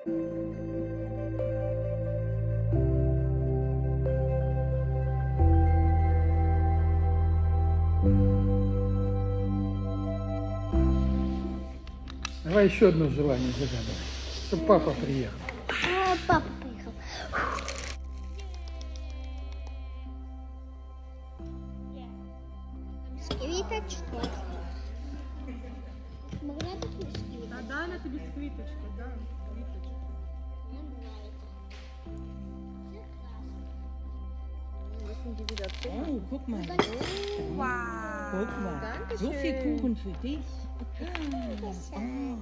Давай еще одно желание загадай, чтобы папа приехал. Папа приехал. Квиточку. Могла бы квиточку? Да, она тебе с квиточкой, да, квиточку. Мне нравится. Oh, guck mal. Wow. Guck mal. So viel Kuchen für dich. Oh, das ist schön.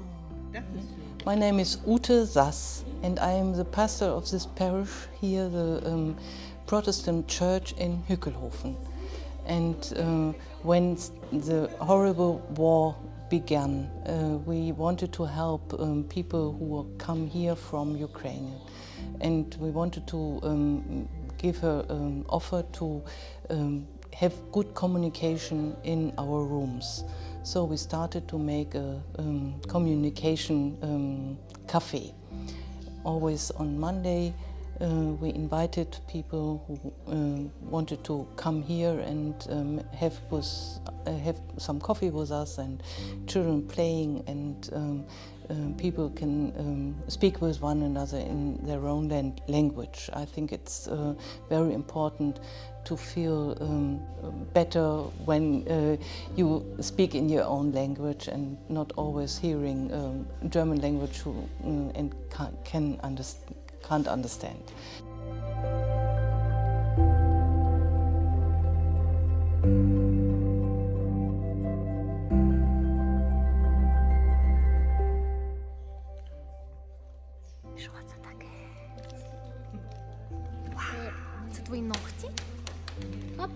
My name is Ute Sass, and I am the pastor of this parish here, the Protestant church in Hückelhofen. And when the horrible war began, we wanted to help people who come here from Ukraine. And we wanted to give her offer to have good communication in our rooms. So we started to make a communication cafe. Always on Monday we invited people who wanted to come here and have some coffee with us, and children playing, and people can speak with one another in their own language. I think it's very important to feel better when you speak in your own language and not always hearing German language and can't understand. Що це таке? Вау, це твої ногті? Папа,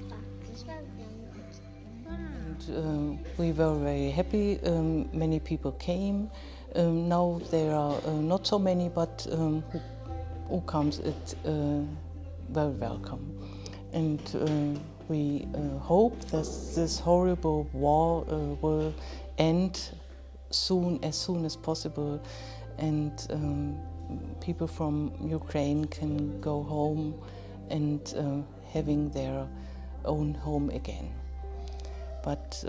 And we were very happy. Many people came. Now there are not so many, but who comes, it's very welcome. And we hope that this horrible war will end as soon as possible, and people from Ukraine can go home and having their own home again. But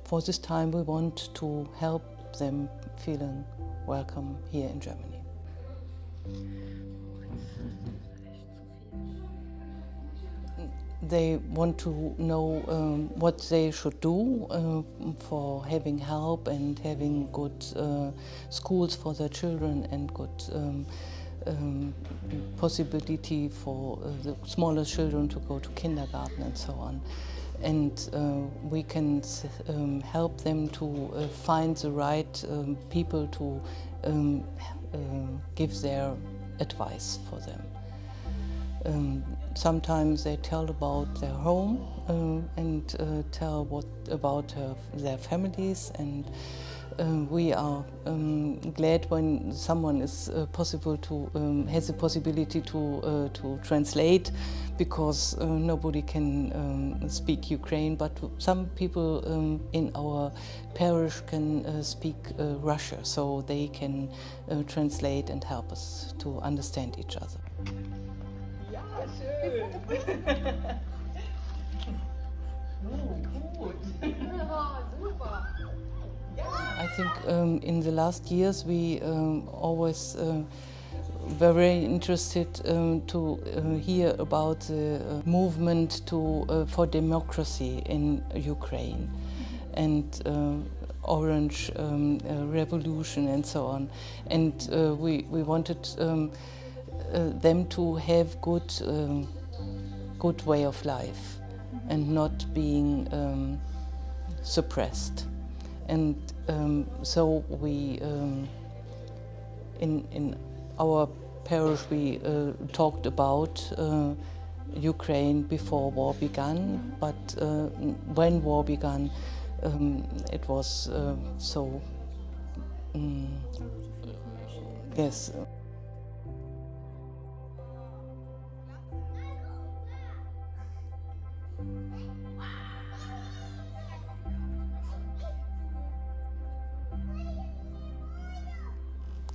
for this time we want to help them feeling welcome here in Germany. They want to know what they should do for having help and having good schools for their children and good possibility for the smaller children to go to kindergarten and so on. And we can help them to find the right people to give their advice for them. Sometimes they tell about their home and tell about their families, and we are glad when someone is has the possibility to translate, because nobody can speak Ukraine, but some people in our parish can speak Russian, so they can translate and help us to understand each other. I think in the last years we always were very interested to hear about the movement for democracy in Ukraine, and Orange Revolution and so on. And we wanted them to have good way of life and not being suppressed. And so we in our parish we talked about Ukraine before war began, but when war began it was yes.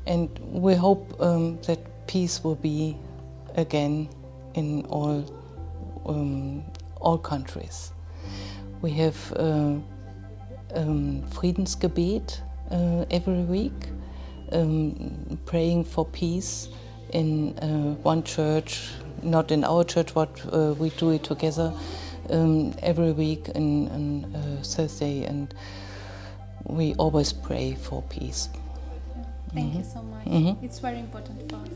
And we hope that peace will be again in all countries. We have Friedensgebet every week, praying for peace in one church, not in our church, but we do it together every week on Thursday, and we always pray for peace. Thank you so much. It's very important for us.